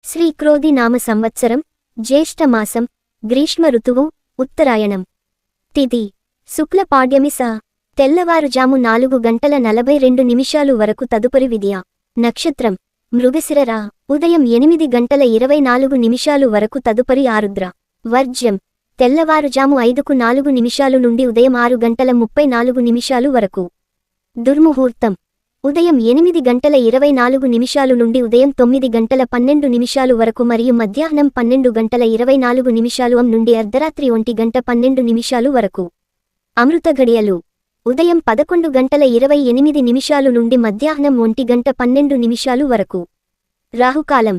శ్రీ క్రోధి నామ సంవత్సరం జ్యేష్ఠమాసం గ్రీష్మ ఋతువు ఉత్తరాయణం తిథి శుక్ల పాడ్యమి స తెల్లవారుజాము 4:42 వరకు తదుపరి విద్య నక్షత్రం మృగశిర ఉదయం 8:24 వరకు తదుపరి ఆరుద్ర వర్జ్యం తెల్లవారుజాము 5:04 నుండి ఉదయం 6:34 వరకు దుర్ముహూర్తం ఉదయం 8:24 నుండి ఉదయం 9:12 వరకు మరియు మధ్యాహ్నం 12:24 నుండి అర్ధరాత్రి 1:12 వరకు అమృత గడియలు ఉదయం 11:28 నుండి మధ్యాహ్నం 1:12 వరకు రాహుకాలం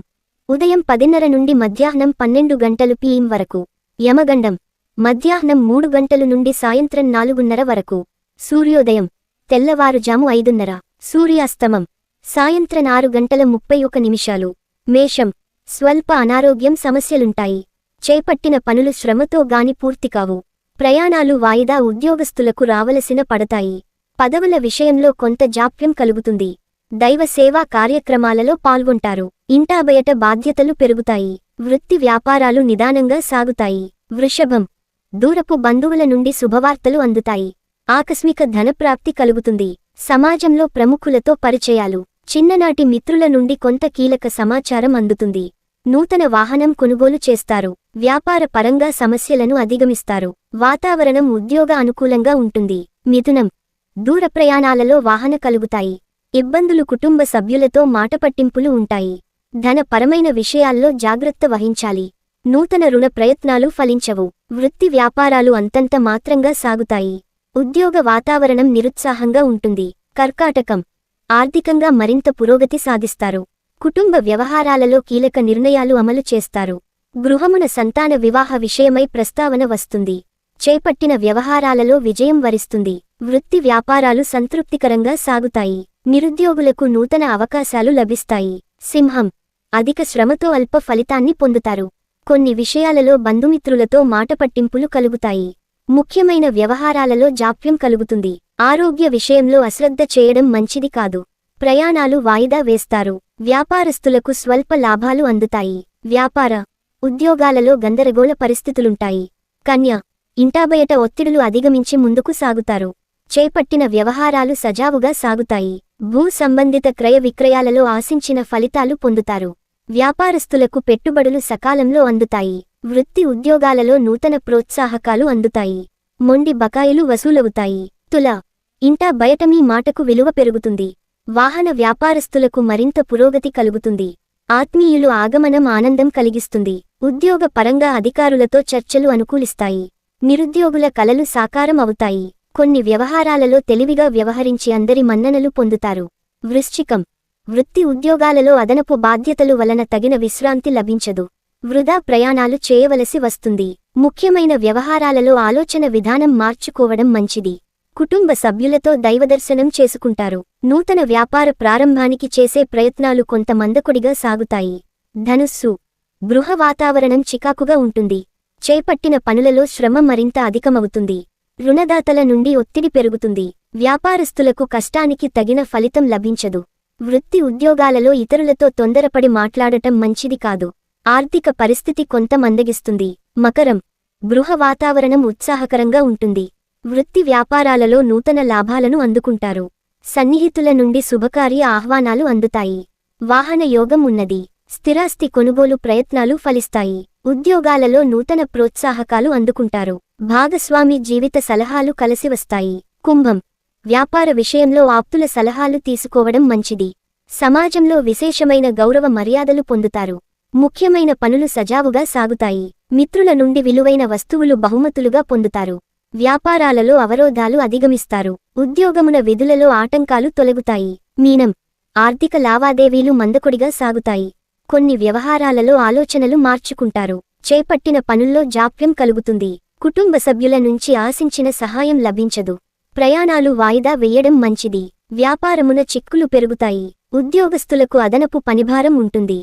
ఉదయం 10:30 నుండి మధ్యాహ్నం 12 PM వరకు యమగండం మధ్యాహ్నం 3 గంటలు నుండి సాయంత్రం 4:30 వరకు సూర్యోదయం తెల్లవారుజాము 5:30 సూర్యాస్తమం సాయంత్రం 6:31 మేషం స్వల్ప అనారోగ్యం సమస్యలుంటాయి. చేపట్టిన పనులు శ్రమతో గాని పూర్తికావు. ప్రయాణాలు వాయిదా ఉద్యోగస్తులకు రావలసిన పడతాయి. పదవుల విషయంలో కొంత జాప్యం కలుగుతుంది. దైవ సేవా కార్యక్రమాలలో పాల్గొంటారు. ఇంటా బయట బాధ్యతలు పెరుగుతాయి. వృత్తి వ్యాపారాలు నిదానంగా సాగుతాయి. వృషభం దూరపు బంధువుల నుండి శుభవార్తలు అందుతాయి. ఆకస్మిక ధనప్రాప్తి కలుగుతుంది. సమాజంలో ప్రముఖులతో పరిచయాలు. చిన్ననాటి మిత్రుల నుండి కొంత కీలక సమాచారం అందుతుంది. నూతన వాహనం కొనుగోలు చేస్తారు. వ్యాపార పరంగా సమస్యలను అధిగమిస్తారు. వాతావరణం ఉద్యోగ అనుకూలంగా ఉంటుంది. మిథునం దూర ప్రయాణాలలో వాహన కలుగుతాయి. ఇబ్బందులు కుటుంబ సభ్యులతో మాటపట్టింపులు ఉంటాయి. ధన పరమైన విషయాల్లో జాగ్రత్త వహించాలి. నూతన రుణ ప్రయత్నాలు ఫలించవు. వృత్తి వ్యాపారాలు అంతంత మాత్రంగా సాగుతాయి. ఉద్యోగ వాతావరణం నిరుత్సాహంగా ఉంటుంది. కర్కాటకం ఆర్థికంగా మరింత పురోగతి సాధిస్తారు. కుటుంబ వ్యవహారాలలో కీలక నిర్ణయాలు అమలు చేస్తారు. గృహమున సంతాన వివాహ విషయమై ప్రస్తావన వస్తుంది. చేపట్టిన వ్యవహారాలలో విజయం వరిస్తుంది. వృత్తి వ్యాపారాలు సంతృప్తికరంగా సాగుతాయి. నిరుద్యోగులకు నూతన అవకాశాలు లభిస్తాయి. సింహం అధిక శ్రమతో అల్ప ఫలితాన్ని పొందుతారు. కొన్ని విషయాలలో బంధుమిత్రులతో మాటపట్టింపులు కలుగుతాయి. ముఖ్యమైన వ్యవహారాలలో జాప్యం కలుగుతుంది. ఆరోగ్య విషయంలో అశ్రద్ధ చేయడం మంచిది కాదు. ప్రయాణాలు వాయిదా వేస్తారు. వ్యాపారస్తులకు స్వల్ప లాభాలు అందుతాయి. వ్యాపార ఉద్యోగాలలో గందరగోళ పరిస్థితులుంటాయి. కన్య ఇంటాబయట ఒత్తిడులు అధిగమించి ముందుకు సాగుతారు. చేపట్టిన వ్యవహారాలు సజావుగా సాగుతాయి. భూ సంబంధిత క్రయ విక్రయాలలో ఆశించిన ఫలితాలు పొందుతారు. వ్యాపారస్తులకు పెట్టుబడులు సకాలంలో అందుతాయి. వృత్తి ఉద్యోగాలలో నూతన ప్రోత్సాహకాలు అందుతాయి. మొండి బకాయిలు వసూలవుతాయి. తుల ఇంటా బయట మీ మాటకు విలువ పెరుగుతుంది. వాహన వ్యాపారస్తులకు మరింత పురోగతి కలుగుతుంది. ఆత్మీయులు ఆగమనం ఆనందం కలిగిస్తుంది. ఉద్యోగ పరంగా అధికారులతో చర్చలు అనుకూలిస్తాయి. నిరుద్యోగుల కలలు సాకారం అవుతాయి. కొన్ని వ్యవహారాలలో తెలివిగా వ్యవహరించి అందరి మన్ననలు పొందుతారు. వృశ్చికం వృత్తి ఉద్యోగాలలో అదనపు బాధ్యతలు వలన తగిన విశ్రాంతి లభించదు. వృధా ప్రయాణాలు చేయవలసి వస్తుంది. ముఖ్యమైన వ్యవహారాలలో ఆలోచన విధానం మార్చుకోవడం మంచిది. కుటుంబ సభ్యులతో దైవదర్శనం చేసుకుంటారు. నూతన వ్యాపార ప్రారంభానికి చేసే ప్రయత్నాలు కొంత మందకొడిగా సాగుతాయి. ధనుస్సు గృహ వాతావరణం చికాకుగా ఉంటుంది. చేపట్టిన పనులలో శ్రమ మరింత అధికమవుతుంది. రుణదాతల నుండి ఒత్తిడి పెరుగుతుంది. వ్యాపారస్తులకు కష్టానికి తగిన ఫలితం లభించదు. వృత్తి ఉద్యోగాలలో ఇతరులతో తొందరపడి మాట్లాడటం మంచిది కాదు. ఆర్థిక పరిస్థితి కొంత మందగిస్తుంది. మకరం గృహ వాతావరణం ఉత్సాహకరంగా ఉంటుంది. వృత్తి వ్యాపారాలలో నూతన లాభాలను అందుకుంటారు. సన్నిహితుల నుండి శుభకార్య ఆహ్వానాలు అందుతాయి. వాహన యోగం ఉన్నది. స్థిరాస్తి కొనుగోలు ప్రయత్నాలు ఫలిస్తాయి. ఉద్యోగాలలో నూతన ప్రోత్సాహకాలు అందుకుంటారు. భాగస్వామి జీవిత సలహాలు కలిసివస్తాయి. కుంభం వ్యాపార విషయంలో ఆప్తుల సలహాలు తీసుకోవడం మంచిది. సమాజంలో విశేషమైన గౌరవ మర్యాదలు పొందుతారు. ముఖ్యమైన పనులు సజావుగా సాగుతాయి. మిత్రుల నుండి విలువైన వస్తువులు బహుమతులుగా పొందుతారు. వ్యాపారాలలో అవరోధాలు అధిగమిస్తారు. ఉద్యోగమున విధులలో ఆటంకాలు తొలగుతాయి. మీనం ఆర్థిక లావాదేవీలు మందకొడిగా సాగుతాయి. కొన్ని వ్యవహారాలలో ఆలోచనలు మార్చుకుంటారు. చేపట్టిన పనుల్లో జాప్యం కలుగుతుంది. కుటుంబ సభ్యుల నుంచి ఆశించిన సహాయం లభించదు. ప్రయాణాలు వాయిదా వేయడం మంచిది. వ్యాపారమున చిక్కులు పెరుగుతాయి. ఉద్యోగస్తులకు అదనపు పనిభారం ఉంటుంది.